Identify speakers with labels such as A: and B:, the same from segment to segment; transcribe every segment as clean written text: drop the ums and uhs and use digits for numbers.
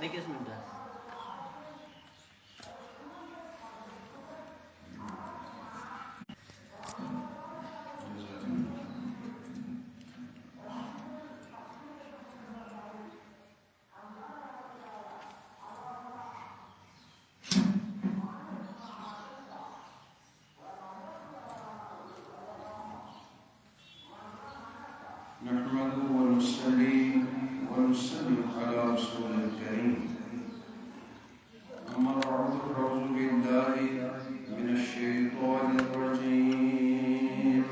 A: Nekas minta.
B: نحمده ونصلي ونسلم على رسول الكريم أما بعد فأعوذ بالله من الشيطان الرجيم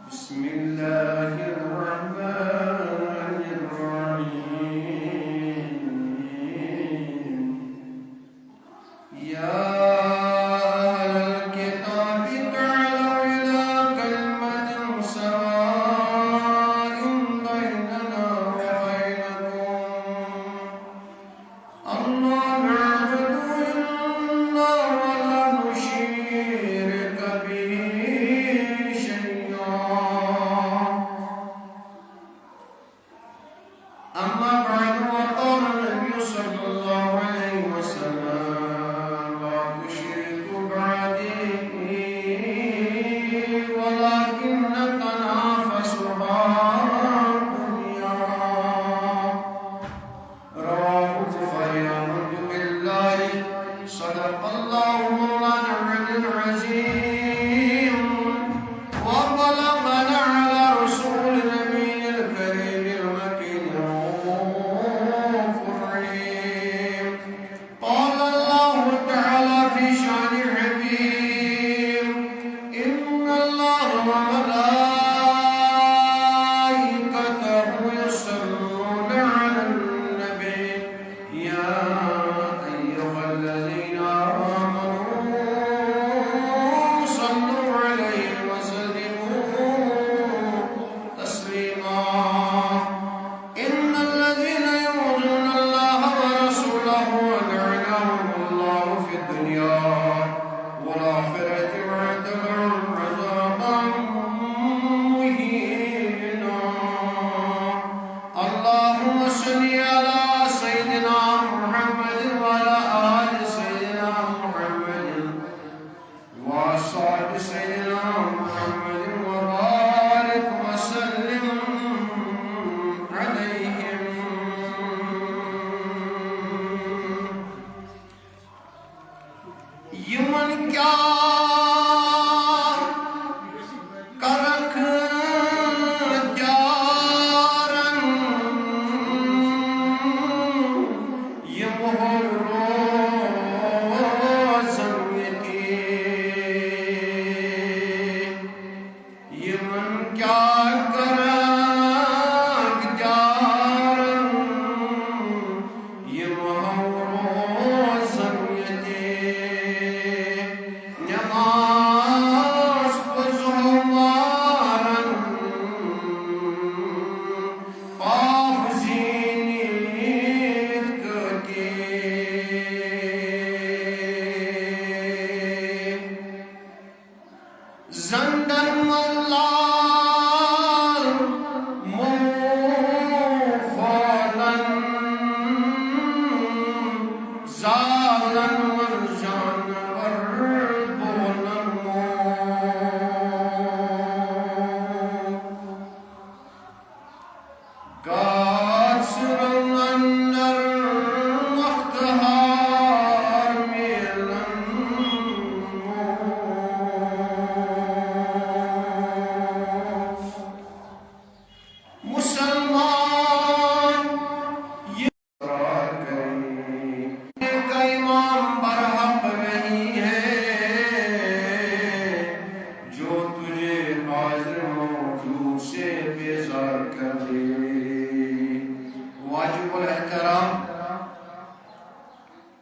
B: بسم الله الرحمن الرحيم يا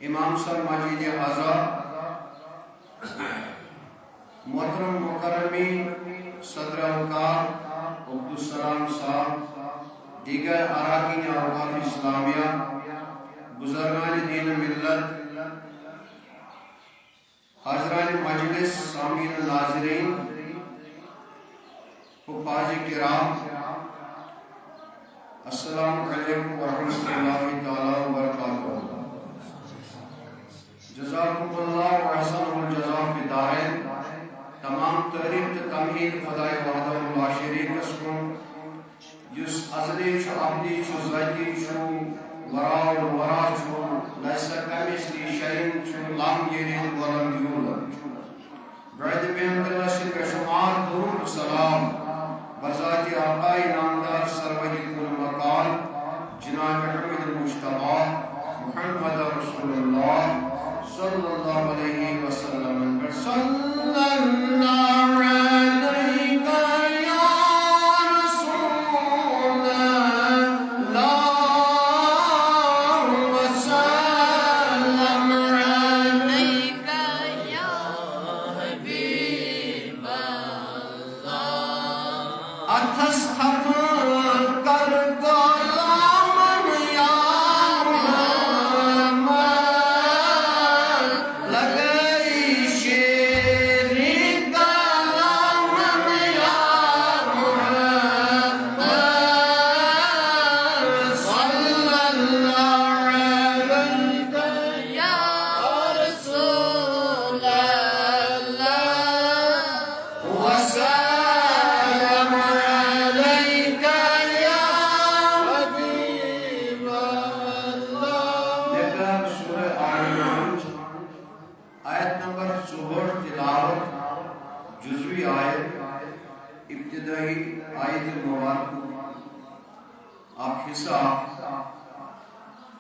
B: امام صاحب ماجد اعظم محترم مکرمی صدر اوقاف عبدالسلام صاحب دیگر اراکین اوقاف اسلامیہ بزرگان دین ملت حاضران مجلس، سامعین و ناظرین، حفاظ کرام، السلام علیکم ورحمۃ اللہ تعالی وبرکاتہ۔ جزاکم اللہ وحسن الجزا فی الدارین۔ تمام تعریف تو تمہید خدائے وحدہ لا شریک کن، جس ازلی چھ ابدی چھ ذاتی چھ ورا الورا چھ لیس کمثلہ شیء چھ لم یلد ولم یولد۔ بعد بہم اللہ سے بشمار درود و سلام بذات آقائے نامدار سرور کل مقال جناب محمد مجتبی محمد رسول اللہ صلی اللہ علیہ وسلم پر صلی اللہ علیہ یا رسول اللہ وسلم علیک یا حبیب اللہ۔ اتستھپ کر غلام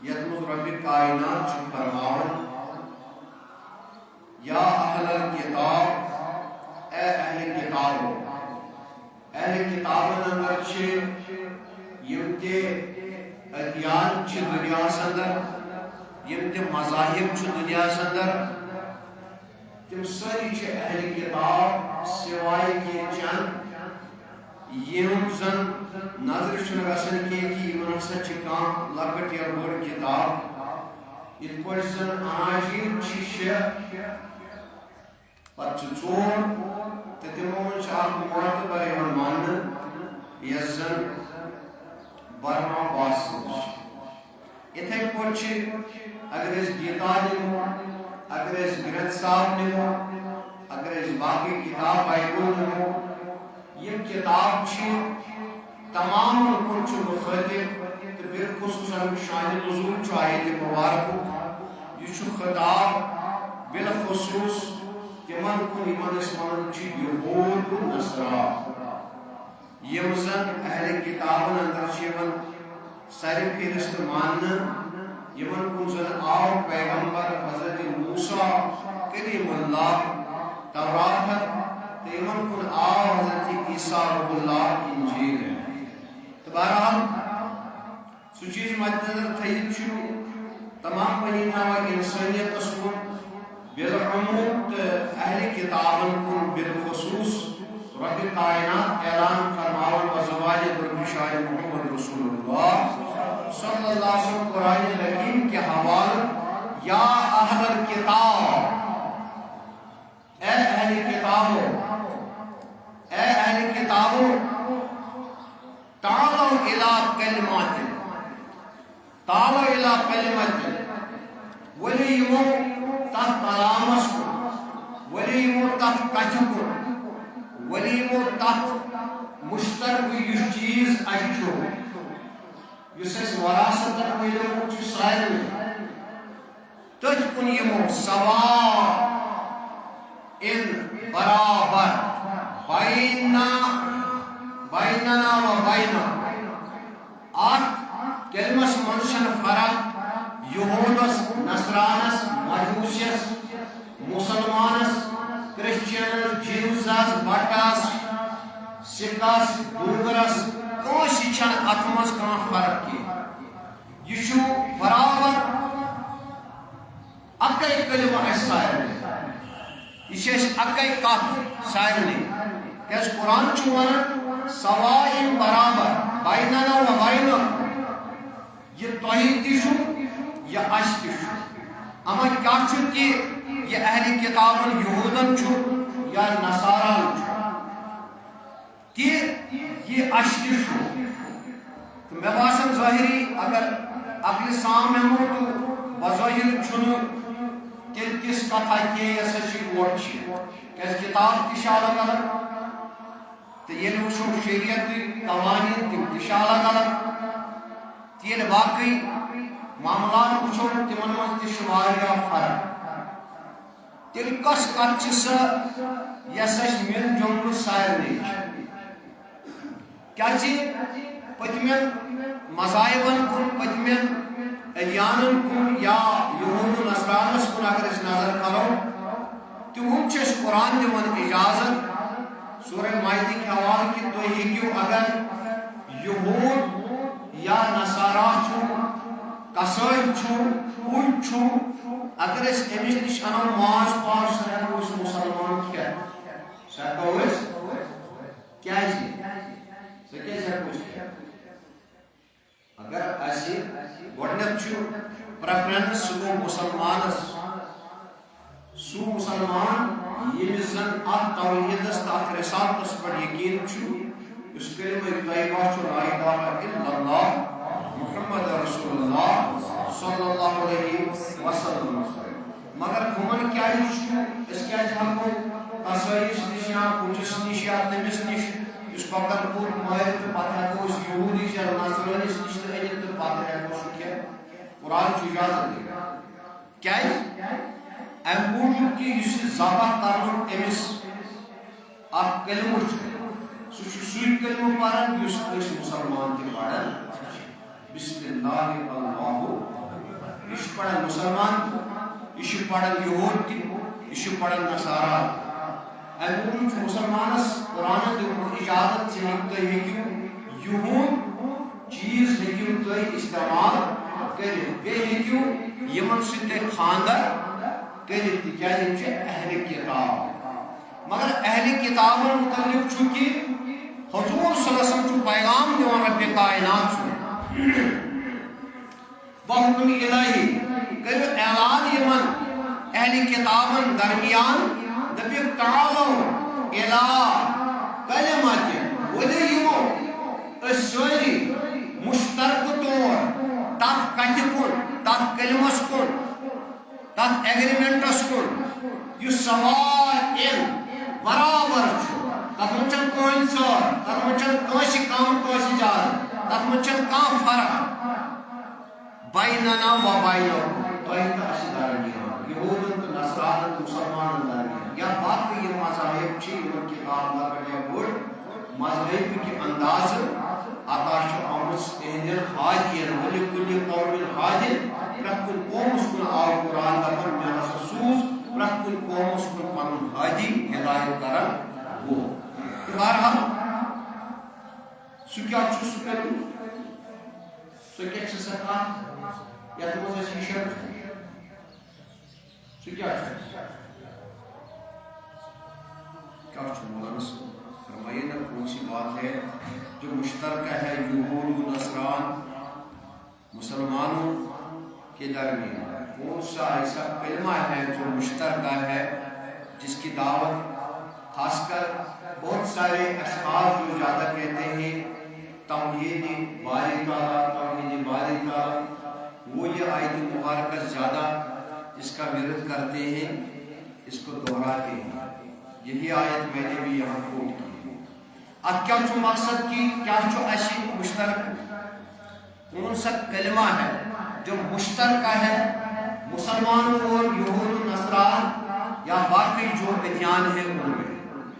B: یا رب کائنات چھ فرماون یا اہل الکتاب، اے اہل کتابو، اہل کتابن اندر چھ یم تے ادیان چھ دنیا اندر، یم تے مذاہب چھ دنیا اندر، تم ساری چھ اہل کتاب سوائے کی چند یم زن نظر چھن گژھان کی یمن ہسا چھ کانٛہہ لۄکٕٹ یا بٔڑ کتاب، یتھ پٲٹھۍ زن اناجیل چھ 6 پتہٕ چھ 4 تہٕ تمو منٛز چھ اکھ معتبر یوان ماننہٕ یس زن برناباس چھ۔ یتھے پٲٹھۍ چھ اگر أسۍ گیتا نمو، اگر أسۍ گرنتھ صاحب نمو، اگر أسۍ باقی کتاب بائبل نمو، یم کتاب چھ تمام کن چھ مخاطب تو بالخصوصاً شان نزول چھ آیت مبارک، یہ چھ خطاب بالخصوص تمن کن یمن اس ونان چھ یہود و نصارا، یم زن اہل کتابن اندر چھ یمن ساری فہرست ماننہٕ، یمن کن زن آو پیغمبر حضرت موسیٰ کلیم اللہ تورات، یمن کن آو حضرت عیسیٰ روح اللہ انجیل ہے۔ تو بہرحال سو چیز مدنظر تھیت چھو تمام بنی نوع انسانیت اس کن بالعموم اہل کتابن کن بالخصوص رب کائنات اعلان فرماون وزواج برگشار محمد رسول اللہ صلی اللہ علیہ وسلم قرآن حکیم کے حوال یا اہل الکتاب، اے اہل کتابو، اے اہل کتابو، تعالوا الى کلمات، تعالوا الى کلمات، ولی یمو تحت کلامس کو، ولی یمو تحت کچھ کو، ولی یمو تحت مشترک یہ چیز اچھو یس اس وراثت ملو چھ سائر میں تجھ کن یمو سوا ان برابر بیننا و بینا آت کلمس منشن فرق یہودس، نصرانس، مجوسیس، مسلمانس، کرسچینس، جیوزس، بٹس، سکھس، ڈوگرس کٲنٛسہِ چھنہٕ اتھ منٛز کانٛہہ فرق کینٛہہ، یہِ چھُ برابر اکے کلمہ اسہِ سارنٕے، یہِ چھِ أسۍ اکے کتھ سارنٕے، کیٛازِ قرآن چھُ ونان سوائن برابر بیننا و بینکم، یہ تۄہہِ تہِ چھُ یہ اَسہِ تہِ چھُ، اما کیا کہ یہ اہل کتابن یہودن یا نصاران کہ یہ اشتر تو میں باسن ظاہری اگر عقل سام ہمو تو بظاہر چھنو تیل کس کتھا کے یہ ووٹ کیس کتاب تہ الگ الگ تو یہ وچھو شریعت قوانین تم تہ الگ الگ تیل واقعی معاملات وچھو تمن من تہ واریاہ فرق تیل کس کت سا یس مل جمل سارے کیا پتمین مذاہبن کن پتمین ادیانن کن یا یہود و نصرانس کن اگر اس نظر کرو تو ہم چھ قرآن دون اجازت سورہ مائدہ کے حوالے کی تو ہیکیو اگر یہود یا نصارا چھو کسائی چھو پوچھ چھو اگر اس امس نش انو ماز پاس سہن اس مسلمان کیا سہکو اس کیا جی سکے سہکو اگر اسی گوڑنیت چھو پریفرنس سو مسلمانس سو مسلمان یہ زن ات توحیدس تات رسالتس پر یقین چھو اس کلمہ طیبہ چھو لا الہ الا اللہ محمد رسول اللہ صلی اللہ علیہ وسلم مگر کمن کیا چھو اس کیا جہاں قصائش نش یا کچھ نش یا تمس نش اس پکر پور مائر تو پتہ کو اس یہودی یا نصرانی نش تو ایجن تو پتہ ہے کو کیا قرآن کی اجازت دے کیا ام موجود کی اس ذبح کرن امس اخ کلمہ سوی کلمہ پڑھن اس مسلمان تہ پڑھن بسم اللہ اللہ اس پڑھن مسلمان اس پڑھن یہود تہ اس پڑھن نصارا ام مسلمانس قرآن دن اجازت سے تھی ہیکو یہود چیز ہیکو تھی استعمال کرت بی ہیکو یمن سی خاندر کرت تکیا اہل کتاب مگر اہل کتاب متعلق چونکہ حضور صلی اللہ علیہ وسلم پیغام دیوان رب کائنات بحکم الہی کرو اعلان یمن اہل کتابن درمیان دبی تعالو الہ کلمت ودیمو اسوری مشترک طور تات کت کن تات کلمس کن تات ایگریمنٹس کن یہ سوائن برابر تات منچن کوئی سور تات منچن کوئی کام کوئی زیادہ تات منچن کام فرق بیننا و بینکم توہی تا اسی درمیان یہودن تو نصرانن تو مسلمانن درمیان یا باقی یہ مذاہب چھ ان کی کام لگنے بڑ مذہب کی انداز آتاش آمس اہدر حاجین ولی کلی قوم حاجین پرکل قوم اس کن آو قرآن دفن میں رسول پرکل قوم اس کن پنن حاجی ہدایت کرن وہ بہرحال سکیا چھو سکر سکیا چھو سکر یا تو مجھے شیشر سکیا چھو کیا چھو مولانا فرمائیے نا کون سی بات ہے جو مشترکہ ہے یہود و نصران مسلمانوں کے درمیان کون سا ایسا کلمہ ہے جو مشترکہ ہے جس کی دعوت خاص کر بہت سارے اشخاص جو زیادہ کہتے ہیں توحید باری تعالیٰ توحید باری تعالیٰ وہ یہ آیت مبارکہ زیادہ اس کا ورد کرتے ہیں اس کو دہراتے ہیں یہی آیت میں نے بھی یہاں کوٹ کی اب کیا چھو مقصد کی کیا چھو ایسی مشترک کون سا کلمہ ہے جو مشترکہ ہے مسلمانوں اور یہود و نصران یا باقی جو ادیان ہیں ان میں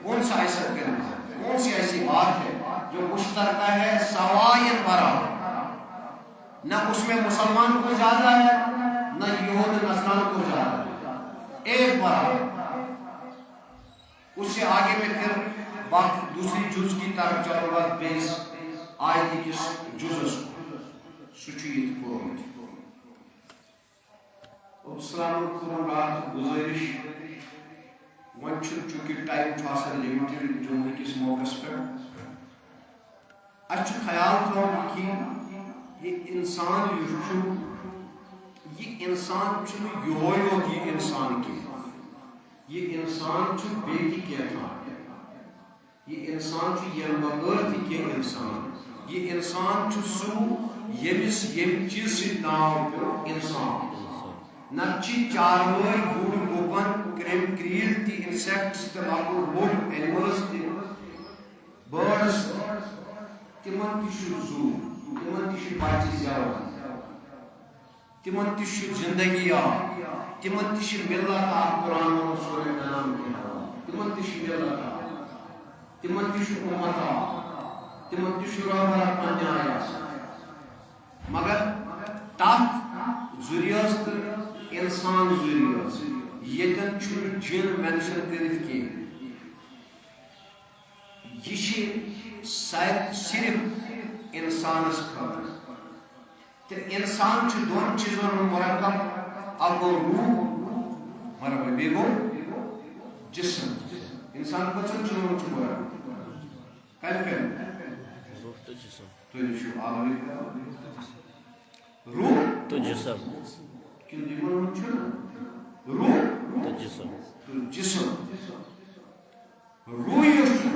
B: کون سا ایسا کلمہ ہے کون سی ایسی بات ہے جو مشترکہ ہے سوائن برابر نہ اس میں مسلمان کو زیادہ ہے نہ یہود و نصران کو زیادہ ہے ایک برابر اس سے آگے میں پھر باقی دوسری جز کی طرف چلو گا بیس آیت کس جزس سچیت کو السلام علیکم رات گزارش ونچن چونکہ ٹائم چھاسا لیمیٹڈ جو کس موقع پر اچھا خیال تھا کہ یہ انسان یہ انسان چھنہ یہوے یوت یہ انسان کی یہ انسان چھ بیتی کیا تھا یہ انسان چھ یم بغیر تھی کیا انسان یہ انسان چھ سو یمس یم چیز سے ناو پیو انسان نچی چاروئی گوڑ گوپن کریم کریل تی انسیکٹس تی لاکو ووڈ اینیملز تی برڈز تمن تشو زو تمن تشو باچی زیادہ تمن تشو زندگی تمن تشو ملت قرآن و سورہ نام تمن تشو ملت تمن تشو امت تمن تشو رہبر پنجایس مگر تات ذریعہ انسان ذریعہ یتن چھن جن مینشن کرت کی یہ صرف انسانس خاطر تو انسان چھ دون چیزوں مرکب اب گو روح مرکب بے گو جسم انسان کچھ چیزوں چھ مرکب کل
A: روح تو جسم
B: تو نشو آوری روح
A: تو جسم
B: کیوں دیمان چھنا روح
A: تو جسم
B: تو جسم روح یوشو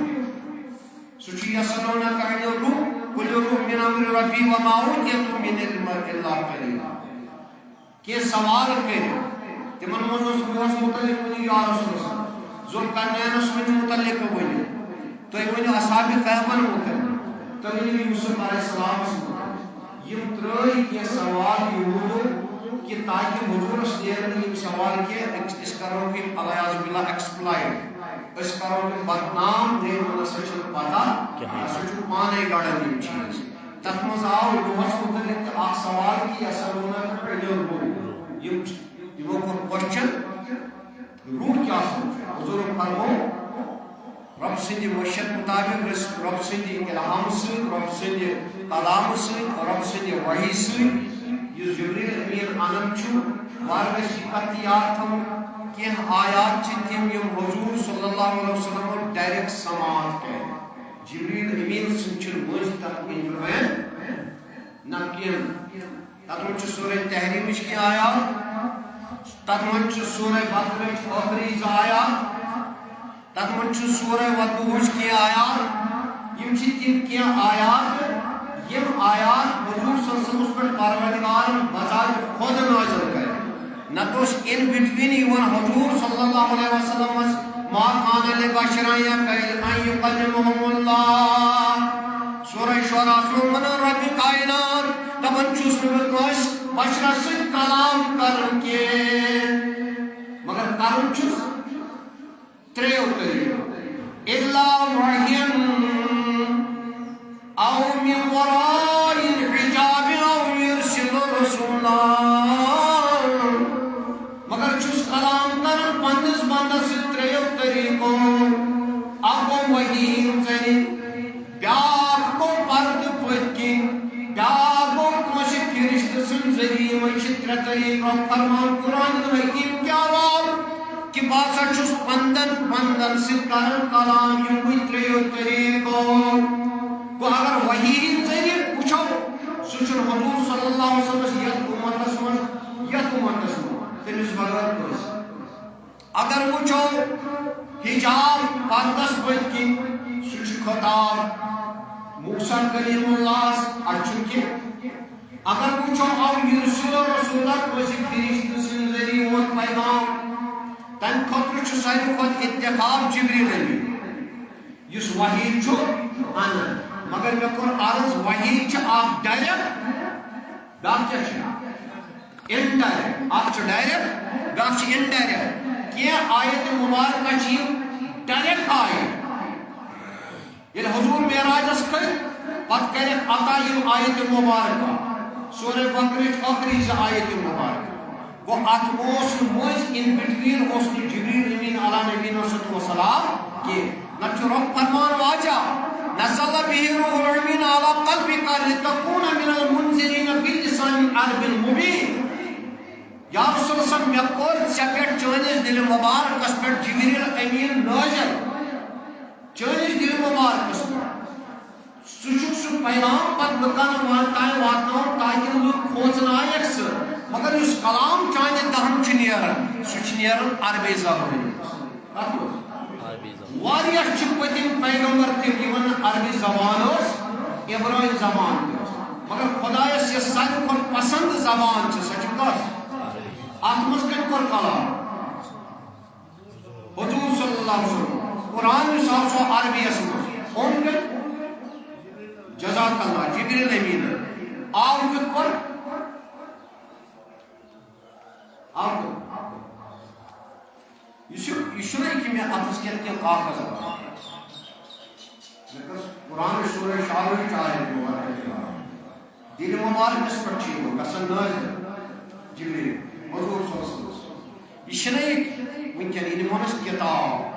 B: سوچی یسلونک عن الروح قل الروح من امر ربی وما اوتیت من علم الا قلیلا کہ سوال کرے تمن منس روحس متعلق ونی یا رسول اللہ ذوالقرنینس ونی متعلق ونی تو ونی اصحاب کہفن متعلق تو ونی یوسف علیہ السلام متعلق یم ترائی کہ سوال یہودو کہ تاکہ حضور سیرن یم سوال کے اس کرو کہ علیہ باللہ ایکسپلائن اس کرو کہ بدنام دے من سچن پتا سچن پانے گاڑن یم چیز تکمز آو روحس متعلق آخ سوال کی یسلونک عن الروح یم کو کوشچن روح کیا سمجھ حضور فرمو رب سندی مرشد مطابق رب سندی الہام سے رب سندی کلام سے رب سندی وحی سے یہ جبریل امین انم چھو وارگش قطیات ہم کہ آیات چتیم یم حضور صلی اللہ علیہ وسلم ڈائریکٹ سماعت کے جبریل امین سنچن موج تک انٹروین نکیم تطمچ سورہ تحریمش کی آیات تطمچ سورہ بقرچ آخریز آیات تطمچ سورہ ودوش کی آیات یم چتیم کیا آیات یم آیات حضور صلی اللہ علیہ وسلم پر پروردگار بذات خود نازل کرے نہ تو ان بٹوین ایون حضور صلی اللہ علیہ وسلم ما کان لبشر ان یکلمهم اللہ سورہ شعراء من رب کائنات تمن چوس کوش بشر سے کلام کرن کے مگر کرن چوس تریو طریقہ الا وحین او من وراء الحجاب او يرسل رسولا مگر چوس کلام کرن پندس بندس تریو طریقو اگو وحیم زنی بیاک کو پرد پتکن بیاک کو کمش فرشت سن ذریعہ منشتر طریقو فرمان قرآن حکیم کیا وال کہ باسا چوس پندن سے کرن کلام یوی تریو طریقو کو اگر وحیم زنی پوچھو سوچن حضور صلی اللہ علیہ وسلم یت امت تمس بغیر کوئی اگر وچھو حجاب پردس پت کی سچ خطاب موسیٰ کلیم اللہ اچھو کی اگر وچھو او یرسل رسولہ کوئی فرشت سن ذریعہ وقت پیغام تن خطر چھ ساری خط اتخاب جبریل علی یس وحی چھو انا مگر میں کور عرض وحی چھ آپ ڈائریکٹ بیاکھ کیا چھ انڈائریکٹ آپ چھ ڈائریکٹ بیاکھ چھ انڈائریکٹ کیا آیت مبارکہ چھ ڈائریکٹ آیت یہ حضور معراج اس کر پت کرے عطا یہ آیت مبارکہ سورہ بقرہ آخری سے آیت مبارکہ وہ اتموس موز ان بٹوین اس جبریل امین علیہ نبی صلی اللہ علیہ وسلم کہ نچو رب فرمان واجہ نزل به روح الامین علی قلبک لتکون من المنذرین باللسان العربی المبین یا رسول اللہ میں کور چپٹ چونس دل مبارک اس پر جبریل امین نازل چونس دل مبارک اس پر سچک سو پیغام پت لکان واتائیں واتناؤں تاکہ لوگ کھوچنا ایک سر مگر اس کلام چانہ دہن نیران سہ نیران عربی زبان
A: عربی زبان
B: واریاہ پتم پیغمبر تم عربی زبان عبرانی زبان مگر خدایس یہ ساروی کھت پسند زبان سہ کس ات مز کم کور کلام حضور صلی اللہ علیہ وسلم قرآن صاحب سو عربی اس اون جزاک اللہ جبریل امین آو کت پر آو یہ کہ میں اتس کیا کاغذ قرآن سورہ شاعر چاہے دل مبارکس پہ گسن نازل جبریل حضور صلی اللہ علیہ وسلم یہ ونکن یہ دمس کتاب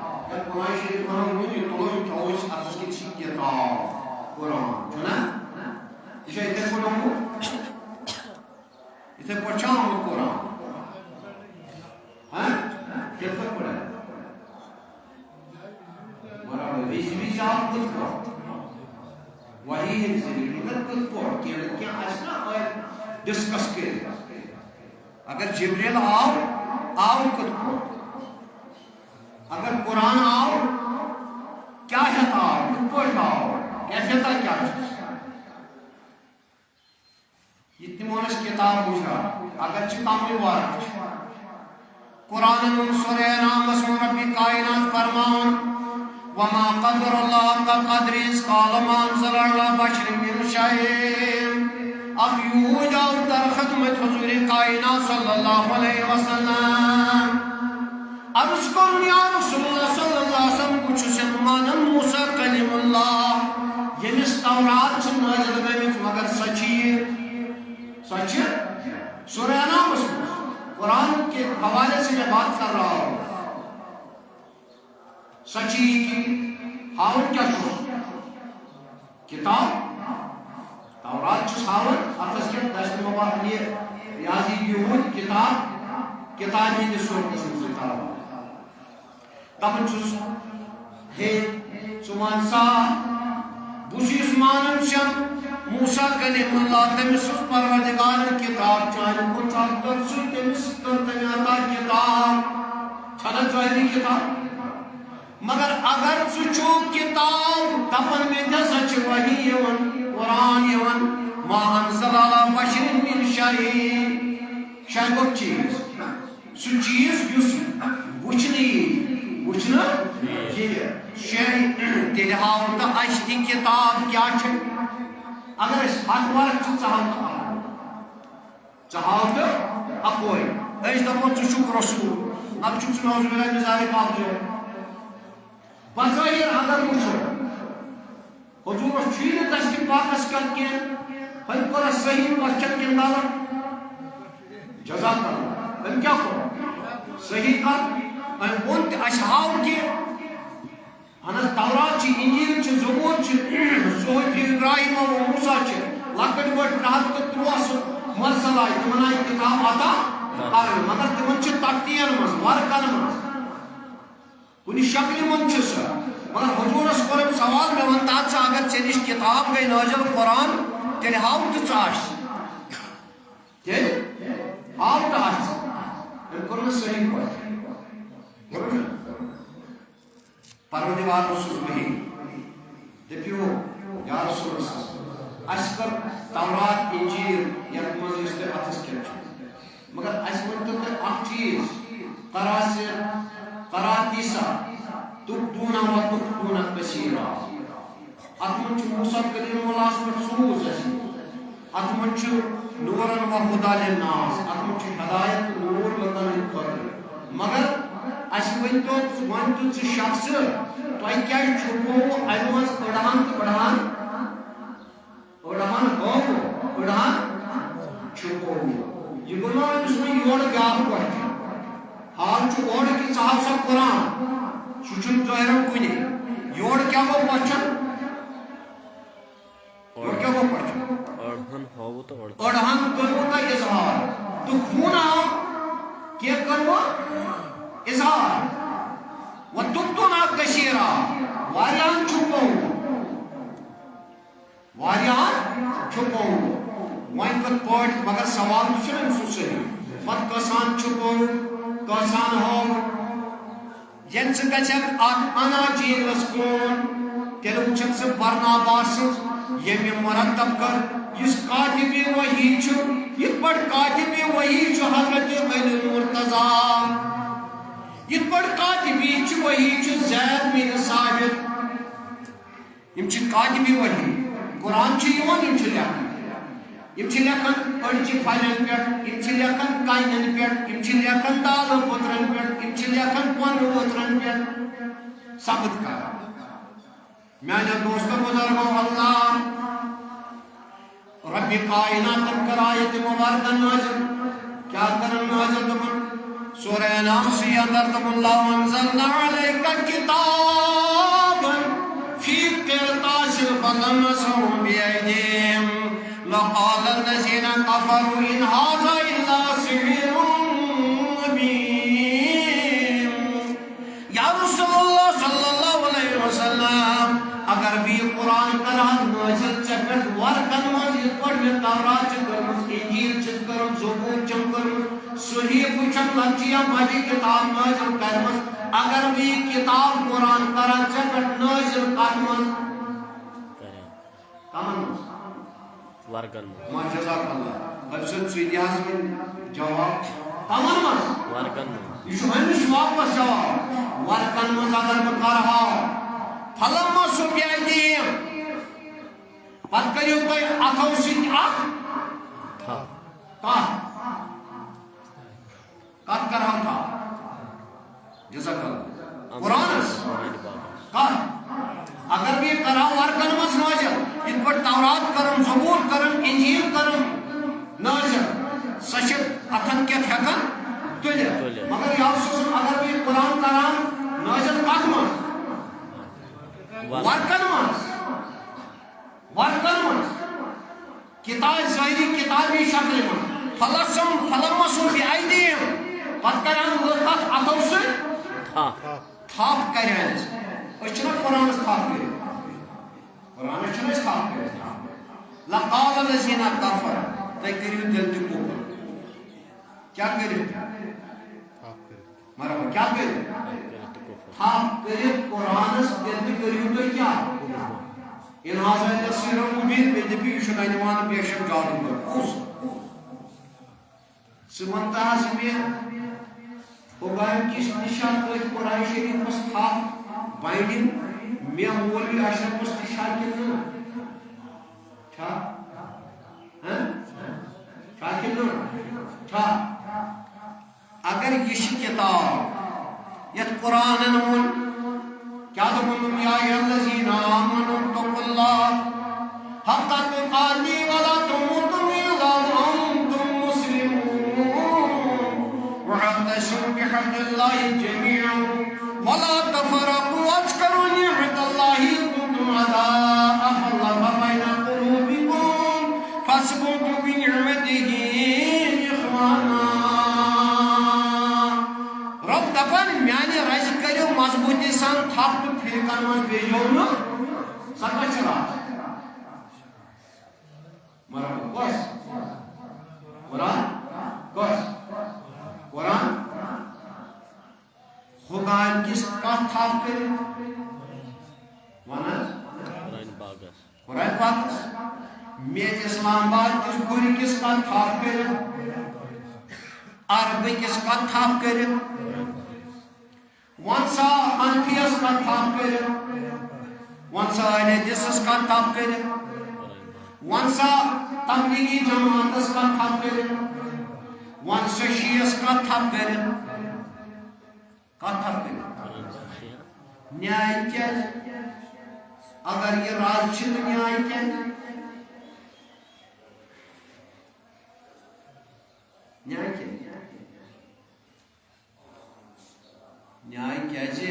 B: قرآن شریف ونو تلوم تھوس اتس کت کتاب قرآن چھنا یہ اتھے پڑھو اتھے پڑھا قرآن ہاں کت پہ پڑھا برابر ویز آپ کت پڑھ وہی ہے ذریعہ مگر کت پڑھ کیا اسنا ڈسکس کے اگر جبریل آو کت پڑھ اگر قرآن آو کیا ہے آو کت پڑھ آو کیفیتا کیا چیز یہ تمونس کتاب بجھا اگر چکامی وارد قرآن سورہ نام اسم ربی کائنات فرمان وما قدر اللہ کا قدر اس قال ما انزل اللہ بشر من شئیم اب یوں جاؤ در خدمت حضور کائنات صلی اللہ علیہ وسلم عرض کرن یا رسول اللہ صلی اللہ علیہ وسلم کچھ سلمان موسیٰ کلیم اللہ یمس تورات چھ نازل گمت مگر سچ سورہ نام اسم قرآن کے حوالے سے میں بات کر رہا ہوں سچی کی ہاون کیا شو کتاب تورات چھ ہاون اتس کے دشت مبارک یہ ریاضی یہود کتاب ہی سورت اسم کتاب دپن چھس ہے سمان سا بوشی عثمان شم موسیٰ کلیم اللہ تمس پروردگار کتاب چان کو چاکر سو تمس کر تمیاتا کتاب چھنا ظاہری کتاب مگر اگر سچو کتاب دپن میں دسا چھ وحی یون قرآن یون ما انزل علی بشر من شیء گو چیز سو چیز یس وچھنا یہ شیء تیل ہاؤں تا اشتی کتاب کیا چھ اگر اس ہاتھ وارک چھ چاہاو تو اکوئی ایش دپو چشک رسول اب چکس نوز میرا نظاری کاب جو بظاہر اگر مجھو حضور چین دشت پاکس کر کے ہم پر صحیح پرچت کے اندازہ جزاک اللہ ہم کیا کرو صحیح کر ہم انت اشہاو کے ہنس تورات چی انجیل چی زبور چی صحیح ابراہیم و موسیٰ چی لکٹ بڑھ رہت ترواس مرسل آئی تمہنائی کتاب آتا مگر تمہن چی تکتین مز ورکن مز کنی شکل من چی سا مگر حضور اس قرم سوال میں ونتات سا اگر چنش کتاب گئی نازل قرآن تیلی ہاؤ تو چاہش تیلی ہاؤ تو آش ان قرم صحیح پڑھ پروردگار رسول بہی دیکھو یا رسول اللہ اشکر تورات انجیل یا مزیز کے اتس کیا مگر اشکر تو اک چیز قراتیسا تبدونا و تبدونا کثیرا اتمن چھ موسیٰ کلیم اللہ پر سوز اتمن چھ نورن و خدا للناس اتمن چھ ہدایت نور لکن خطر مگر اشکر تو شخص تو کیا چھپو ایموز اڑھان تو اڑھان چھپو یہ گناہ اس میں یوڑ گاہ پڑھتے حال چو اوڑ کی صاحب سا قرآن سوچن ظاہرم کنی یوڑ کیا وہ پڑھن یوڑ کیا وہ پڑھن
A: اڑھن ہو تو
B: اڑھن کرو تا اظہار تو خونا کیا کرو اظہار و تبتنا کثیرا واریان چھپو وائن کت پوٹ مگر سوال تو چھن سو صحیح مت کسان چھپو کسان ہو ین سے گچھک اک انا جیلس کون تیل وچھک سے برناباس یمی مرتب کر اس کاتب وحی چھو یہ پڑھ کاتب وحی چھو حضرت علی مرتضی یہ پڑھ کاتب وحی چھو زید بن ثابت یم چھ کاتب وحی قرآن چھ یوان یم چھ لیکن یم چھ لیکن اڑچہ پھلن پہ یم چھ لیکن کانین پہ یم چھ لیکن دال پترن پہ یم چھ لیکن پن اوترن پہ ثابت کر میانے دوستو بزرگو اللہ رب کائنات کر آیت مبارکہ نازل کیا کرن نازل دمن سورہ انعام سے اندر دم اللہ انزلنا علیکا کتابا فی قرطاس فلمسوا بأیدیہم لقال الذین کفروا ان ھذا الا سحر مبین یا رسول اللہ صلی اللہ علیہ وسلم اگر بھی قرآن کرہن نازل چکت ورکن مزید پڑھ میں تورات چکرم انجیل چکرم زبور چکرم صحیح پوچھن لچیا بڑی کتاب نازل کرم اگر بھی کتاب قرآن کرہن چکت نازل کرم کمن
A: ورکن
B: ما جزاک اللہ اب سن سویدی حضر جواب کمن من
A: ورکن
B: یہ ہمیش واپس جواب ورکن من اگر بکرہا فلما سو بیائیدیم پت کریو کوئی اتھو سیت اک کت کرہا تھا جزاک اللہ قرآنس اگر بھی کرہا ورکن مس نازل ان پر تورات کرم زبور کرم انجیل کرم نازل سشت اتھن کیت ہیکن تلے مگر یا افسوس اگر بھی قرآن کرام نازل کت من ورکن من کتاب ظاہری کتابی شکل من فلمسوا بأیدیہم پت کران لکت اتھو سے تھاپ کران اچھنا قرآن تھاپ کران قرآن اچھنا تھاپ کران لقال الذین کفروا تے کریو دل تے کوپر کیا کریو مرحبا کیا کریو تھاپ کریو قرآن دل تے کریو تو کیا ان ھذا الا سحر مبین میں دبی شنا نوان بے شک جادو کر اس سمنتا ہسمی ہوگایم کس نشان کوئی قرآن شریف اس تھا بائنڈنگ میں مولوی اشرف اس نشان کتنا چھا چھا کتنا چھا اگر یہ کتاب یہ قرآن نمون کیا دمون یا الذین آمنوا اتقوا اللہ حق تقاتی ولا تموتن الا وانتم مسلمون واعتصموا بحبل اللہ جميعا ولا تفرقوا واذكروا نعمة الله إذ كنتم أعداء فألف بين قلوبكم فأصبحتم بنعمته إخوانا رب دپن میانہ رز کرو مضبوطی سان تھپ تو پھرکن من بیجو نا سکا چلا مرحبا کوس قرآن کوس قرآن خدایان کس کت تھپ کر ون قرآن پاکس میر اسلام آباد کس گری کس کت تھپ کر عربی کس کت تھپ کر ونسا حنفیس کا تھاپ کر ونسا اہل حدیث کا تھاپ کر ونسا تبلیغی جماعت کا تھاپ کر ونسا شیعہ کا تھاپ کر نیائے کیا اگر یہ راز چھت نیائے کیا نیائے کیا نیائے کیا جی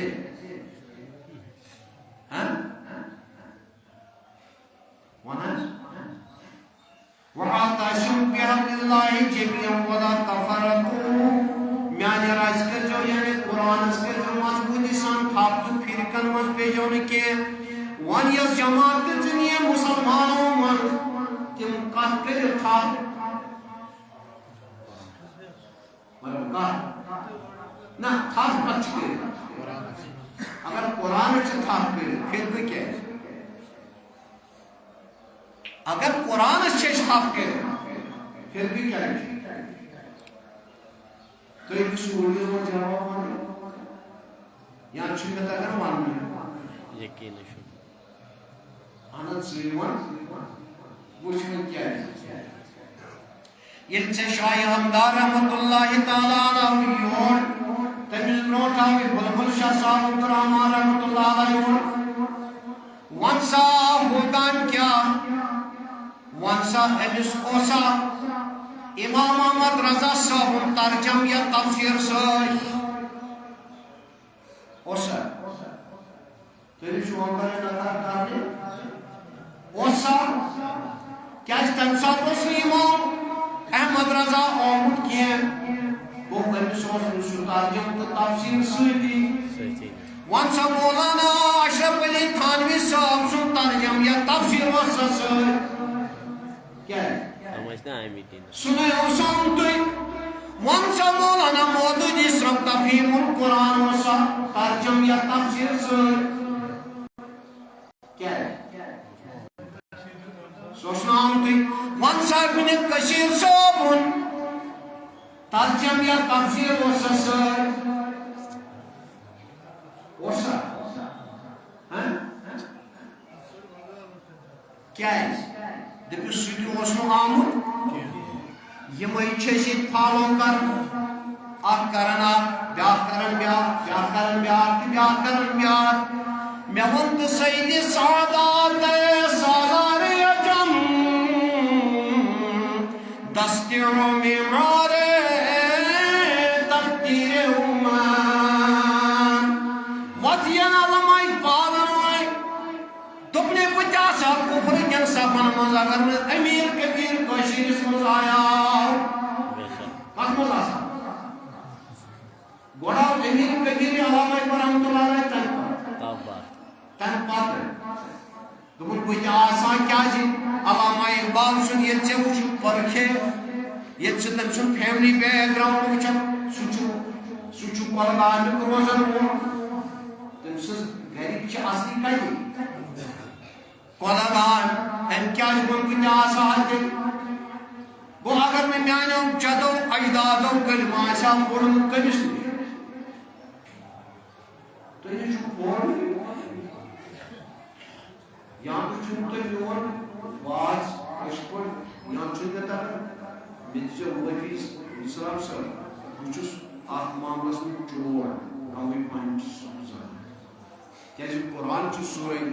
B: وَاعْتَصِمُوا بِحَبْلِ اللَّهِ جَمِيعًا وَلَا تَفَرَّقُوا میانے راز کر جو یعنی قرآن اس کر جو مضبوطی سان تھاپ تو پھرکن مز پیجونے کے وان یس جماعت تنیے مسلمانوں من تم کت کر تھا نہ تھا کت کر اگر قرآن سے تھا کر پھر کیا اگر قرآن سے تھا کر پھر بھی کیا ہے تو ایک سوڑی ہو جواب آنے یا چھوٹا اگر ماننے
A: یقین شو
B: آنند سلیمان وچھنے کیا ہے یہ سے شاہ حمدار رحمت اللہ تعالیٰ علیہ یون تمیز نوٹاوی بلبل شاہ صاحب عبدالرحمن رحمت اللہ علیہ یون ونسا ہوگان کیا ونسا امس اوسا امام احمد رضا صاحب ترجم یا تفسیر سائی اوسا تیری شوان کرے نظر کرنے اوسا کیا اس تنسا دوسری امام احمد رضا آمد کیے وہ امس اوسا ترجم تو تفسیر سائی ونسا مولانا اشرف علی تھانوی صاحب سن ترجم یا تفسیر اوسا سائی کیا ہے سنے حسام توی ونسا مولانا مودود اسرم تفہیم القرآن وسا ترجم یا تفسیر سر کیا ہے سوچنا ہم توی ونسا ابن کثیر صاحب ترجم یا تفسیر وسا سر وسا کیا ہے دپیو سٹی اوسنو آمد یہ مئی چھشید فالو کر اک کرن اک بیاکھ کرن بیاکھ بیاکھ کرن بیاکھ تہ بیاکھ کرن بیاکھ مے ونت سید سعادات سالار اجم دستیو معمار تقدیر عمان وطین علمائی پالنوائی دپنے پچاسا کفر کن سفن مز اگر میں امیر کبیر کشیر اس مز آیا مقبول آسا گوڑا امیر کبیر علامہ رحمت اللہ علیہ تن پاتر دپن پچاسا کیا جی علامہ اقبال سن یہ سے وچھ پرکھے یہ سے تم سن فیملی بیک گراؤنڈ وچھ سوچو کولگان روزن تم سن گھری چھ اصلی کجی کولگان ام کیا جبن کن آسا ہے گو اگر میں میانو جدو اجدادو کلمہ آسا پڑھن کمس تو یہ چھو پڑھن یہاں تو چھو تو میون واز اشپڑ یہاں چھو دیتا ہے میچے وفیس اسلام سر کچھس آت معاملس میں چور نوی پانچ سمزا کیا جب قرآن چھو سورہ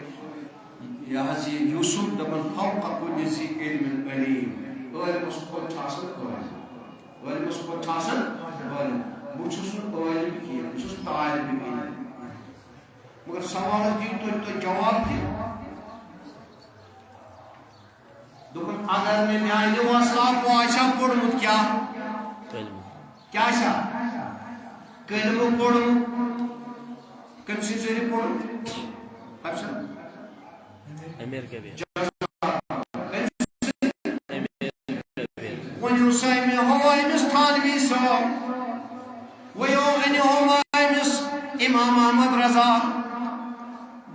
B: یحضی یوسف دبن فوق کل ذی علم علیم علم اس کو ٹھاسن علم اس کو ٹھاسن علم بچھس علم کی بچھس طالب علم مگر سوال دی تو جواب دی دبن اگر میں میانی واسلا کو آشا پڑھمت کیا کیا آشا کلمہ پڑھمت کم سی زیری پڑھمت افسر
A: امیر کے بھی
B: ونیو سائمی ہوای مس تھانوی صاحب ویو انی ہوای مس امام احمد رضا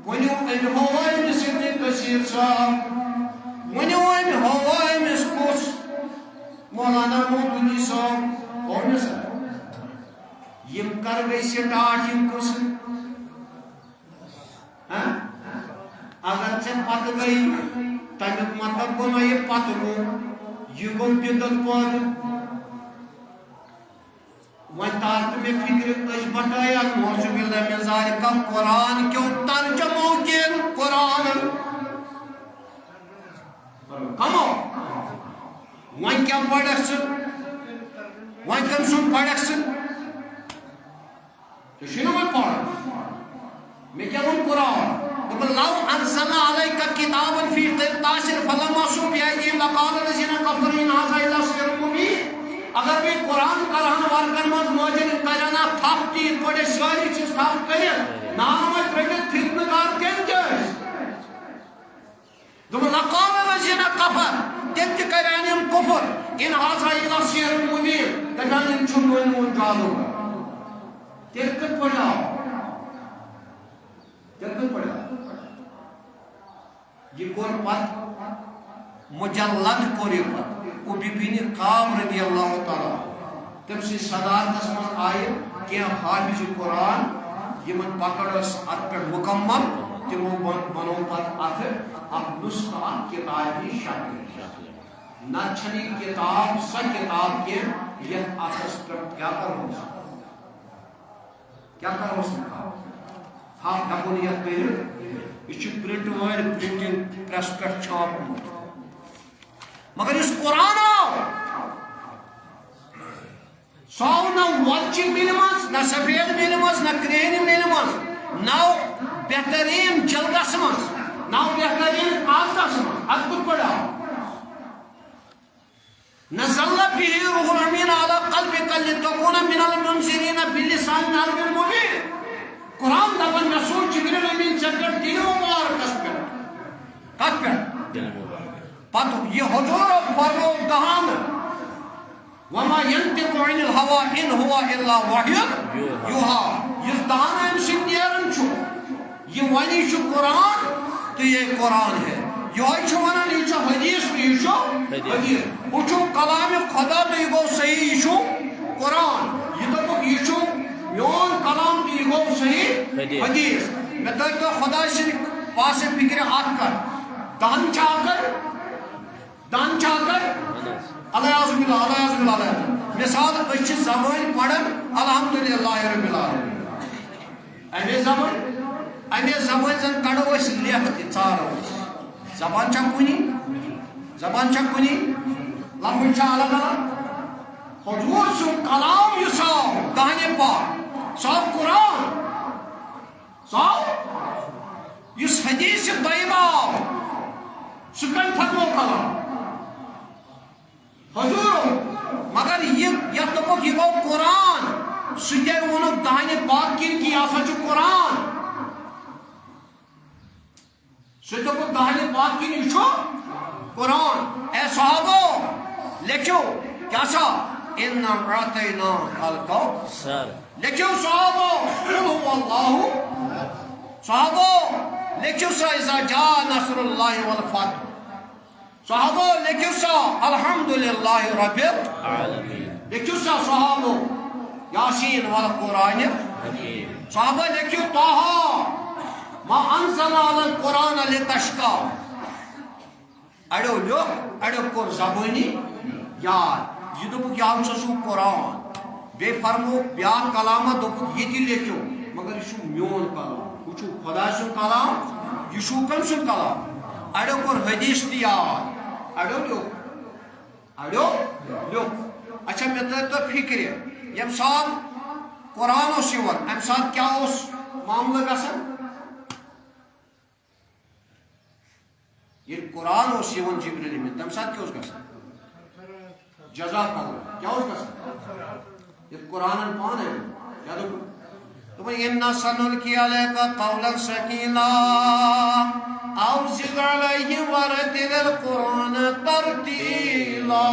B: ونیو انی ہوای مس ابن کثیر صاحب ونیو انی ہوای مس کس مولانا مودودی صاحب اور مس یم کر گئی سٹارٹ یم کس اگر سے پت گئی تمیک مطلب گو یہ پت گو یہ گو بدت پود وان تارت میں فکر اش بٹایا موضوع باللہ من ذالک قرآن کیوں ترجموں کے قرآن کمو وان کیا پڑھک سن وان کم سن پڑھک سن تو شنو میں پڑھ میں کیا ہوں قرآن لو انزلنا عليك كتابا في قرطاس فلمسوا بأيديهم لقال الذين كفروا إن هذا إلا سحر مبين اگر بھی قرآن قرآن وارکن مز موجن کرنا تھاپ تیر پڑے ساری چیز تھاپ کرے نام میں پرگت فتنگار کن جائے لقال الذين كفروا تم تہ کران کفر ان ہسا الا سحر مبین دپان یم چھ نون جادو تیل کت پڑا یہ کور پت مجلد کور یہ پت ابی بن کعب رضی اللہ تعالی تم سی صدارتس من آئے کہ حافظ قرآن یمن پکڑ ات پہ مکمل تمو بنو پت ات اب نسخہ کتابی شکل نہ چھنی کتاب سا کتاب کے یہ اتس پہ کیا کرو ہاں ہکون یہ کر یہ پرنٹ وائر پرنٹنگ پریس پہ چھاپ مگر اس قرآن آو سو نہ وچ ملمس نہ سفید ملمس نہ کرہن ملمس نہ بہترین جلدس مس نہ بہترین کاغذس مس ات کت پڑا نزل به روح الامین علی قلبک لتکون من المنذرین بلسان عربی مبین قرآن دپان رسول جبریل امین چکر دل مبارکس پہ کت پہ پتہ یہ حضور فرمو دہان وما ينطق عن الهوى ان هو الا وحي يوحى یہ دہان ام سے نیرن چھو یہ ونی چھو قرآن تو یہ قرآن ہے یہ چھو ونن یہ چھو حدیث تو یہ چھو حدیث وہ چھو کلام خدا تو یہ گو صحیح یہ چھو قرآن یہ تو یہ چھو میون کلام تو یہ گو صحیح حدیث میں تو خدا سے پاس فکر آت کر دان چا کر اللہ عزم اللہ مثال اچھ زبان پڑھن الحمدللہ رب العالمین امی زبان زن کڑو اس لیخت ژارو زبان چا کنی لفظ چا الگ الگ حضور سن کلام یساو دہنے پاک صاف قرآن صاف یس حدیث طیبہ سکن فرمو کلام حضور مگر یہ دپک یہ گو قرآن سکے ونک دہنے پاک کن کی آسا چھ قرآن سکے دہنے پاک کن یہ چھ قرآن اے صحابو لکھو کیا سا اِنَّا اَعْطَيْنَاكَ الْكَوْثَرَ لکھو صحابو قُلْ هُوَ اللَّهُ صحابو لکھو سا اِذَا جَاءَ نَصْرُ اللَّهِ وَالْفَتْحُ صحابو لکھو سا الحمدللہ رب العالمین لکھو سا صحابو یاسین والقرآن صحابو لکھو طه ما انزل على القرآن لتشقى اڑو لوگ اڑو کور زبانی یاد یہ دپک یاد سو قرآن بے فرمو بیا کلامہ دپک یہ لکھو مگر یہ میون کلام یہ خدا سن کلام یہ کم سن کلام اڑو کور حدیث یاد اڑو لوگ اچھا میں تو فکر یم سات قرآن اس یوان ام سات کیا اس معاملہ گسن یہ قرآن اس یوان جبریل میں تم سات کیا اس گسن جزاک اللہ کیا اس گسن یہ قرآن پان ہے یاد ہو تم اِنَّا سَنُلْقِي عَلَيْكَ قَوْلًا ثَقِيلًا أَوْزِعْ عَلَيْهِمْ وَرَتِّلِ الْقُرْآنَ تَرْتِيلًا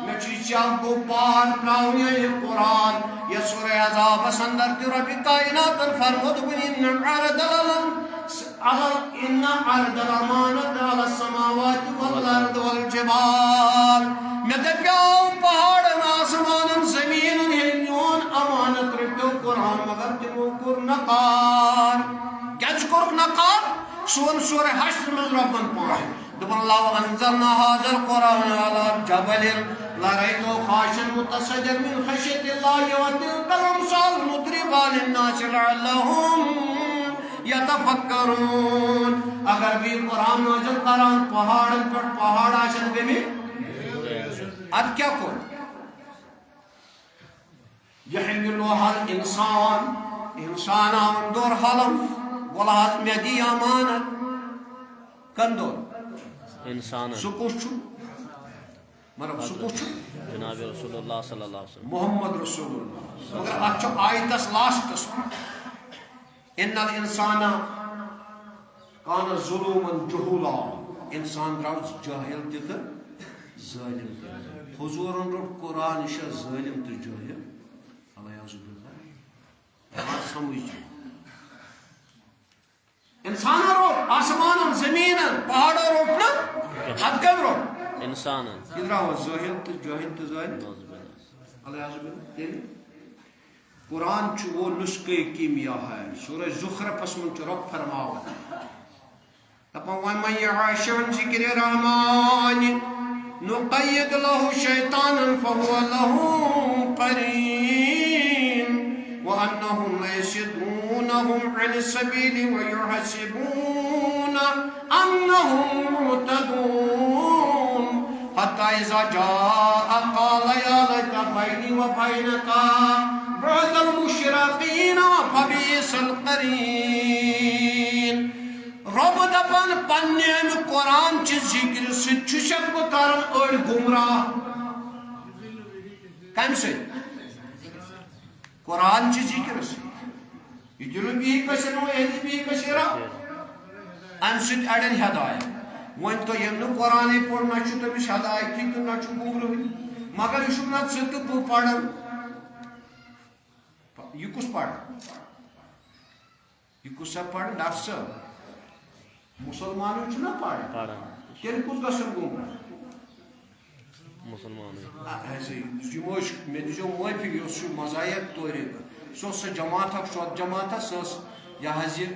B: میں چیچا کو پار تراؤنی یہ قرآن یہ سورہ عذاب سندر تی رب کائنات فرمود بن إِنَّ عَرْضَ الْأَمَانَةِ عَلَى السَّمَاوَاتِ وَالْأَرْضِ وَالْجِبَالِ میں دبیاؤ پہاڑ آسمان زمین ہنیون امانت رکھو قرآن مگر تمو کر نقار کیچ کر نقار سون سورہ حشر میں ربن پہنچے دبن اللہ انزلنا هذا القرآن على جبل لرأيته خاشعا متصدعا من خشية الله وتلك الأمثال نضربها للناس لعلهم يتفكرون اگر بھی قرآن نازل قرآن پہاڑ آشن گمی اد کیا کر يحملها الانسان انسان اندور حلم ولہت میدی امانت کندور
A: انسان
B: سکوچ مرب سکوچ
A: جناب رسول اللہ صلی اللہ علیہ وسلم
B: محمد رسول اللہ مگر اچھو آیتس لاسٹس ان الانسان کان ظلوما جہولا انسان درو جاہل تہ تو ظالم تہ حضورن روٹ قرآن یہ ظالم تو جاہل علیہ بات سمجھ انسان روٹ آسمان زمین پہاڑوں روٹ نا حد کم روٹ
A: انسان
B: یہ درو ظاہل تو جاہل تو ظالم علیہ قرآن چھ وہ نسخہ کیمیا ہے سورہ زخرفس من چھ رب فرماوان دپان ومن یعش عن ذکر الرحمن نقید له شیطانا فهو له قرین وانهم لیصدونهم عن السبیل ویحسبون انهم مهتدون حتی اذا جاء قال یا لیت بینی وبینک بعد المشرقین فبئس القرین رب دپان پنن قرآن چہ ذکر سچک بہ کرن اڑ گمراہ کم سے قرآن چہ ذکر یہ دل بھی کثیر و اہل بھی کثیر ام سٹ اڑن ہدایت ون تو یم قرآن پڑھ نہ چھ تمس ہدایت کی نہ چھ گمراہی مگر یہ نہ ژٕ تہٕ بہٕ پرن یہ کس پڑھ یہ کس پڑھ نفس مسلمانوں چھنا پڑھ تیل کس گسن گمراہ مسلمان ایسے میں دیجو معافی اس مزایت طریقہ سو جماعت سوت جماعت سس یہ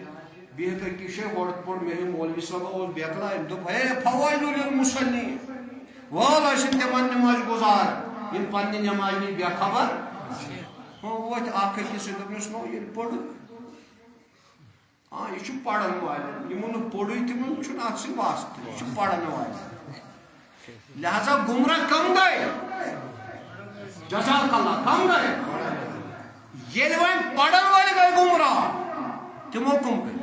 B: بہت کشے گوڑت پڑھ میرے مولوی صاحب اور بیکلا دپ ہے فوائد للمصلین وال اشن تمن نماز گزار ان پنہ نماز بے خبر وت اخ أکِس دپنس نو یہ پڑھ ہاں یہ پڑھن والن یمن پوڑی تمن چھن اتھ سے واسطہ یہ پڑھن والن لہذا گمراہ کم گئے جزاک اللہ کم گئے یہ وین پڑھن والے گئے گمراہ تمو کم گئے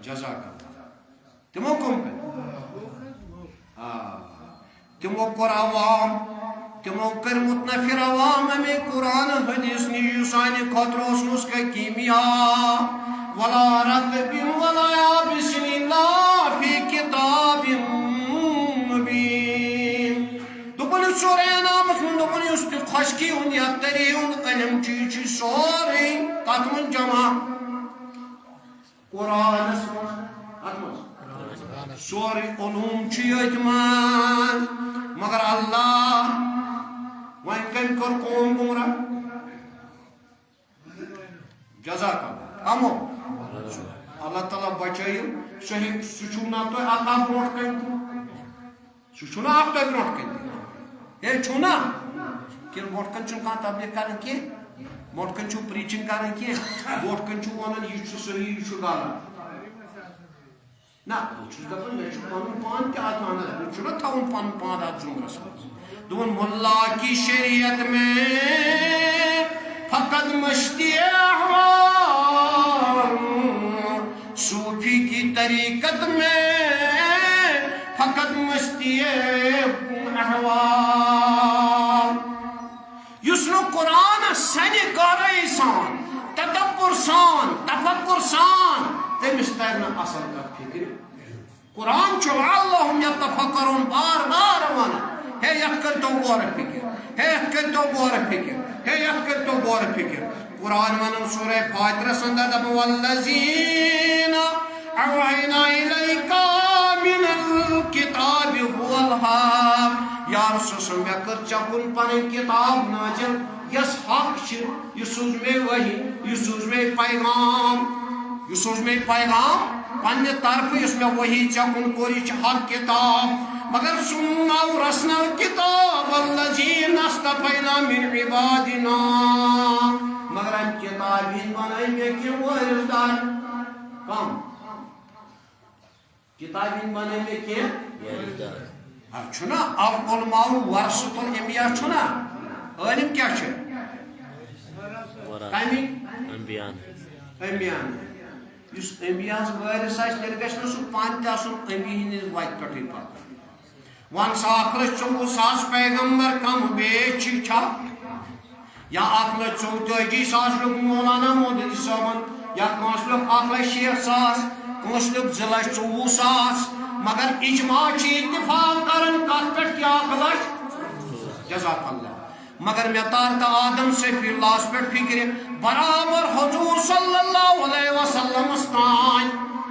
B: جزاک اللہ تمو کم گئے تمو کور عوام تمو کر متنفر عوام ہمیں قرآن حدیث نیو سانی خطروس نسخہ کیمیا ولا رتب ولا یابس الا فی کتاب مبین دپن سورہ انعامس من دپن اس خشکی ہند یا تری ہند علم چیز سورے تت من جمع قرآن سورے علوم چیت من مگر اللہ وین کن کر قوم گمراہ جزاک اللہ کمو اللہ تعالیٰ بچائیو صحیح سچونا تو آقا بروٹ کن سچونا آپ تو بروٹ کن یہ چھونا کہ بروٹ کن چھو کہاں تبلیغ کرن کی بروٹ کن چھو پریچنگ کرن کی بروٹ کن چھو ونن یہ چھو صحیح یہ چھو گالا نا چھو دپن میں چھو پانن پان کیا آتانا ہے میں چھو نا تھاون پان پان آت جمرس دون ملا کی شریعت میں فقط مشتی احوال صوفی کی طریقت میں فقط مشتی احوال یسنو قرآن سنی کاری سان تدبر سان تفکر سان تمس ترنا اصل کا فکر قرآن چھو اللہم یتفکرون بار بار وانا ہے یت کر تو غور فکر ہے یت کر تو غور فکر ہے یت کر تو غور فکر قرآن ونن سورہ فاتحہ سندہ دب والذین اوحینا الیکا من الکتاب هو الحق یا رسول صلی اللہ علیہ وسلم چکن پن کتاب نازل یس حق چھ یہ سوز میں وحی یہ سوز میں پیغام یہ سوز میں پیغام پنہ طرف اس میں وحی چکن کوری چھ حق کتاب مگر سننا ورسنا الكتاب الذین اصطفینا من عبادنا مگر ہم کتابین بنائیں گے کہ وارثدار کم کتابین بنائیں گے کہ وارثدار چھنا اب علماء ورثۃ الانبیاء چھنا عالم کیا چھے کمی انبیاء اس انبیاء وارث آس تیل گژھِ نہٕ سُہ پانہٕ تہِ آسُن انبی ہٕنٛدِس وتہِ پٮ۪ٹھٕے پکان ون 1,34,000 پیغمبر کم بیچ چھا یا 1,34,000 لوگ مولانا مودودی صاحبن یا کانس لوگ 1,60,000 کانس لوگ 2,24,000 مگر اجماع چی اتفاق کرن کت پہ کیا 1,00,000 جزاک اللہ مگر میں تارتا آدم سے فی اللہ پہ فکر برابر حضور صلی اللہ علیہ وسلم استان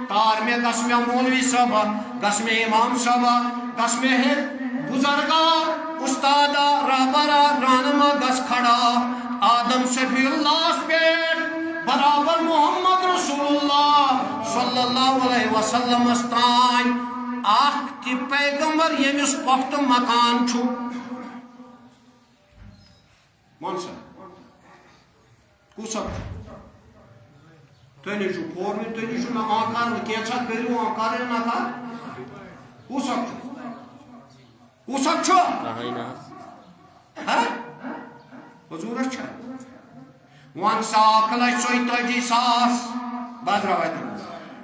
B: تار میں گس میں مولوی صاحبہ گس میں امام صاحبہ گس میں ہے بزرگا استادہ رہبرہ رہنما گس کھڑا آدم سے فی اللہ پہ برابر محمد رسول اللہ صلی اللہ علیہ وسلم استان آخ تی پیغمبر یمس پخت مکان چھو مانسا کسک تینی چھو کور میں تینی چھو میں آکار کیچا کریو آکار ہے نا کار کسک چھو کسک چھو
A: کہائی نا
B: ہاں حضور اچھا وانسا 1,40,000 بعد روایت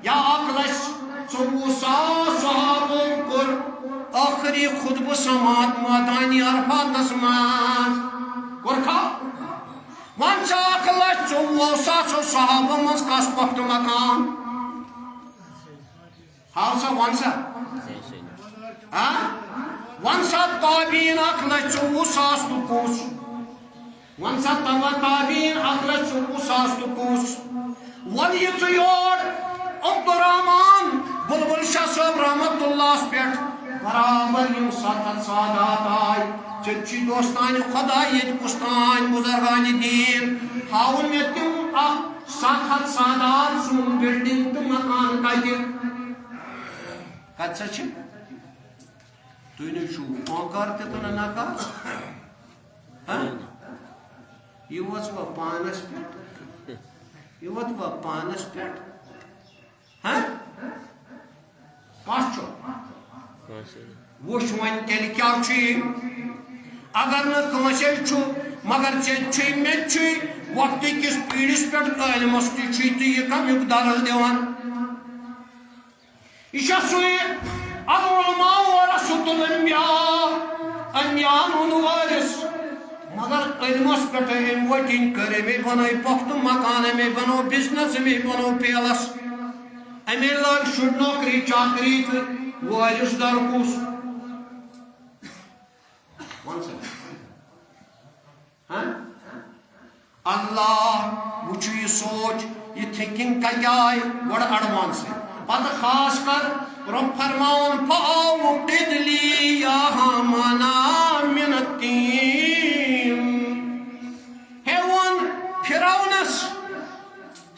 B: یا 1,40,000 صحابوں کر آخری خطب سماعت مادانی عرفات اسمان گرکھا وانسا 1,40,000 صحابہ منز کاس پخت مکان ہاؤسا وانسا وانسا تابین 1,40,000 تو کوس وانسا توا تابین 1,40,000 تو کوس ولیت یور عبدالرحمن بلبل شاہ صاحب رحمت اللہ پیٹ برابر یم 7 سادات آئی چچی دوستان خدا یہ کستان بزرگان دین ہاؤن میں تم 7 سادات سن بلڈنگ تو مکان کا یہ کت سچ تو انہیں شو آنکار تے تو نناکار یہ وزو پانس پیٹ یہ وزو پانس پیٹ پاسچو وش ون تیل کیا چی اگر نہ کنسے چھو مگر چی میں چی وقت کس پیڑس پیٹ علم استی چی تی یہ کم اقدار دیوان ایشا سوئی العلماء ورثۃ الانبیاء انبیاء وارث مگر علم اس پیٹ علم وٹین کرے میں بنائی پخت مکان میں بنو بزنس میں بنو پیلس امیر لوگ شد نوکری چاکری وارث در کس اللہ وچو یہ سوچ یہ تھنکنگ کا کیا ہے بڑا ایڈوانس ہے پتہ خاص کر رب فرمان فاوقد لی یا ہامانا من التین ہیون فیراؤنس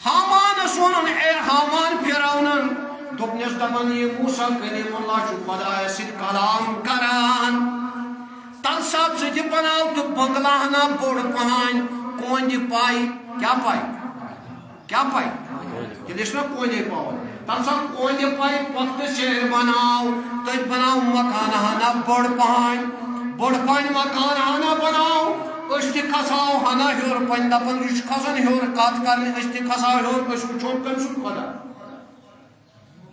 B: حامانس ونن اے حامان فیراؤنن دپنس دپن یہ موسیٰ کلیم اللہ چھو خدا سید کلام کران تل ساتھ سے بناو تو بنگلاہنا بوڑ پہان کوندی پائی کیا پائی کیا پائی جلیس میں کوندی پاؤ تل ساتھ کوندی پائی وقت شہر بناو تو بناو مکانہنا بوڑ پہان مکانہنا بناو اشتی کھساو ہنا ہور پنج دپن رش کھسن ہور کات کرنے اشتی کھساو ہور کش وچھوٹ کم سن خدا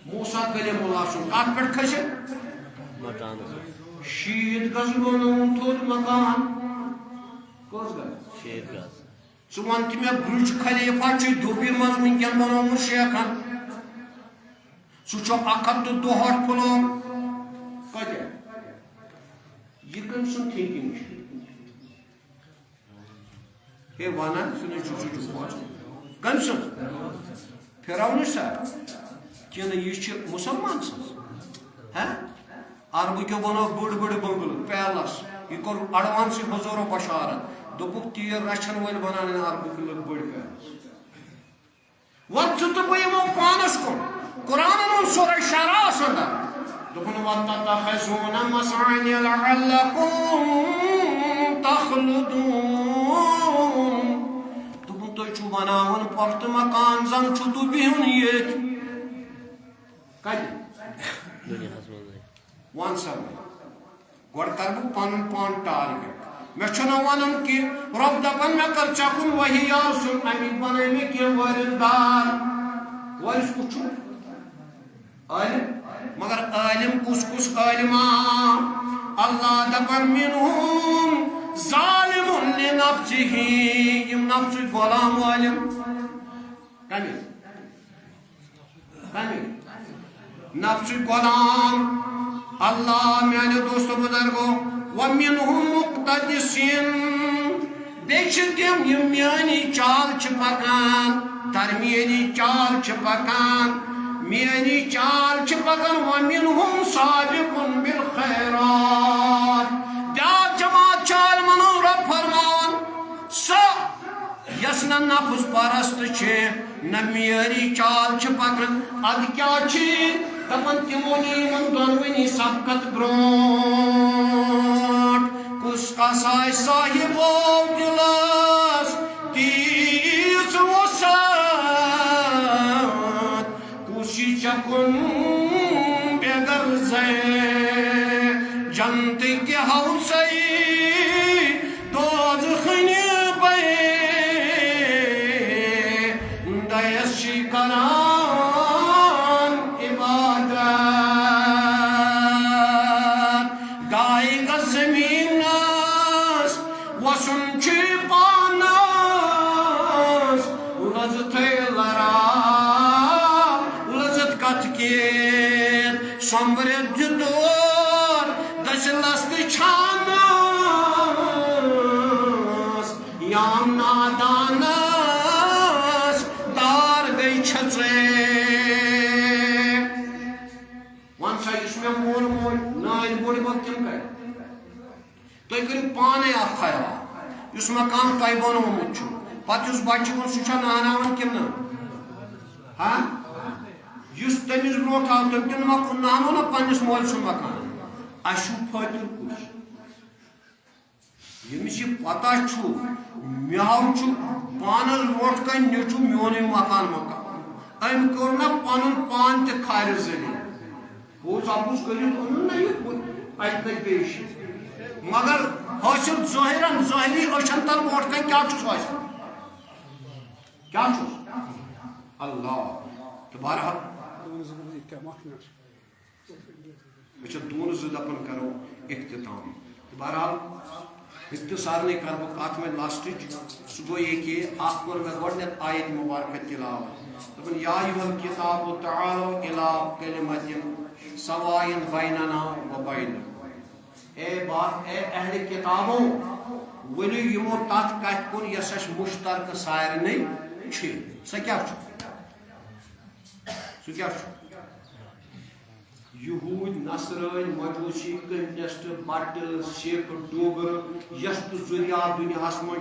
B: موسیٰ کلیم اللہ سن کات پڑھ کھشے
A: مکان
B: شید گز بنون تھوڑ مکان کس گز
A: شید گز
B: سوانتی میں برج خلیفہ چی دوبی مز منکن بنون شیخن سوچو اکھت تو دوہر پھلو کتے یہ کن سن تھینکنگ چی ہے وانا سنے چو پوچھ کن سن پھراؤنی سا کیوں یہ چی مسلمان سن عربو کیوں بنو بڑ بنگل پیلس یہ کر ایڈوانسی حضور و بشارت دوپک تیر رچھن ول بنانے عربو کے لوگ بڑ پیلس وقت تو بیمو پانس کو قرآن من سورہ شعراء سندا دوپن وَتَّتَخِذُونَ مَصَانِعَ لَعَلَّكُمْ تَخْلُدُونَ دوپن تو چھو بناون پخت مکان زن چھو تو بیون یہ کئی
A: دنیا حسن
B: وان سب گوڑ کربو پانن پان ٹارگیٹ میں چھنا وانن کی رب دپن میں کر چکن وہی یارسن امی بنے میں کی وردار وارس کچھو عالم مگر عالم کس عالمان اللہ دپن منہم ظالم لنفسه یم نفس غلام عالم کمی نفس غلام اللہ میانے دوستو بزرگو وَمِنْهُمْ مُقْتَدِسِينَ بیچ تم یم میانی چال چھ پکان ترمیانی چال چھ پکان میانی چال چھ پکان وَمِنْهُمْ سَابِقٌ بِالْخَيْرَاتِ بیاکھ جماعت چال منو رب فرمان سا یسنا نفس پرست چھے نہ میاری چال چھ پکان اد کیا چھے دپن تمونی من دونونی سبقت برونٹ کس قصائی صاحبو دلس تیز وسعت کسی چکن بگر زی جنت کے حوصی دوزخنی بے دیس شکران Sombredd dår, døsselast çanız, yam nadanız, dar gıy çatı. Vansa yusme mol, nail boli baktim kay. Toy kırıp pane akkaya. Yusme kam taybonu umutçu. Pat yus bacı kun suçan anavan kimna? Ha? Yus temiz brot al tümkün makun nanona pannis molsun bakan. Aşu paydır kuş. Yemişi pata çu, mihav çu, panal rot kay neçu miyone makan makan. Ayım korna panun pan te khair zeli. Bu sapus kırıt onun ne yok bu ayetmek beşi. Magar haşır zahiran zahiri aşantal rot kay kya çu saç? Kya çu? Allah. Tebara بچہ دون زدپن کرو اختتام بہرحال اختصار نے کر وہ کات میں لاسٹج صبح یہ کہ آخر میں گوڑنیت آیت مبارکہ تلاوت لیکن یا ایوہ الکتاب تعالو الى کلمت سوائن بیننا و بین اے اہل کتابوں ولی یمو تات کہت کن یسش مشترک سائر نہیں چھے سا کیا چھو سو کیا چھو یہود نصران مجوسی کنٹسٹ بٹ سکھ ڈوگر یست ذریعہ دنیا من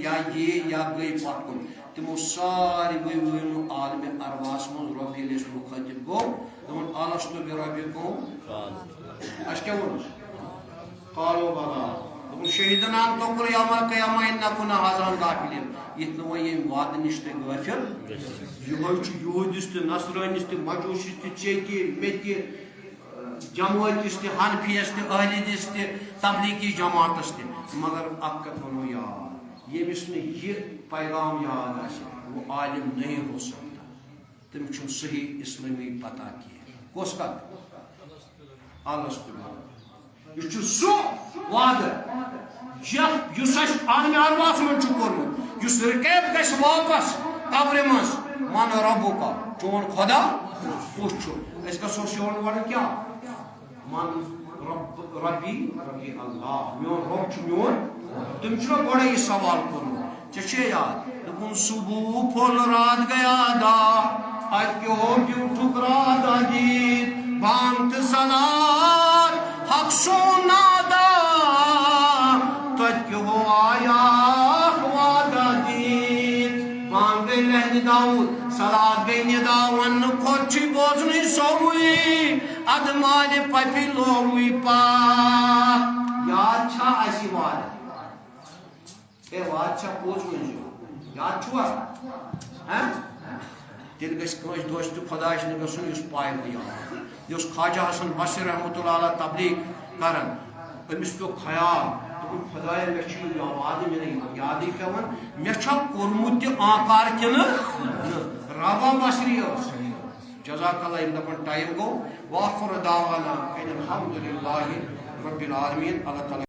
B: یا یہ یا گئی پت کن تمو ساری ون عالم ارواس من رب یس مخاطب گو دون الستو بربکم اس کیا ون قالوا بلا دون شہیدنا تقر یوم القیامہ انکم حاضران غافلین یہ نو یم وعد نشتے غافل یہودس تہ نصرانس تہ مجوسی تہ چیکی میتی جماعتس تہ حنفیس تہ اہلیدس تہ تبلیغی جماعتس تہ مگر اک کت ونو یاد یمس نے یہ پیغام یاد آسہ وہ عالم نہیں ہو سکتا تم چھن صحیح اسلامی پتہ کیا کس کت یہ سو وعدہ یس عالم ارواس من کورمت یس رکیب گژھِ واپس قبر مز من ربو کا چون خدا کس اس گھو سون ون کیا من ربی اللہ میون رب میون تم گوڑے یہ سوال کورمت ے یاد دپن صبح پھول رات گیا دا اتو ٹھکرا دا دید بانگ تو سلاد حق سونا تتو آیا وعدہ دید بانگ گئی لہن داؤد سلاد گئی ندا ون کھوچی بوزنی سوئی اد مال پپی لوئی پا یاد چھا ایسی وعدہ اے وعد چھا پوچھ منجو یاد چھوا تیل گھس کنس دوست خدایش نگسن اس پائل یاد یس خواجہ حسن بصری رحمۃ اللہ علیہ تبلیغ کرن امس پو خیال دپن خدایا مے چھ یاد مے یادی پیون مے چھا کورمت تہ آکار کن رابا بصری جزاک اللہ دپن ٹائم گو واخر دعوانا ان الحمد للہ رب العالمین اللہ تعالی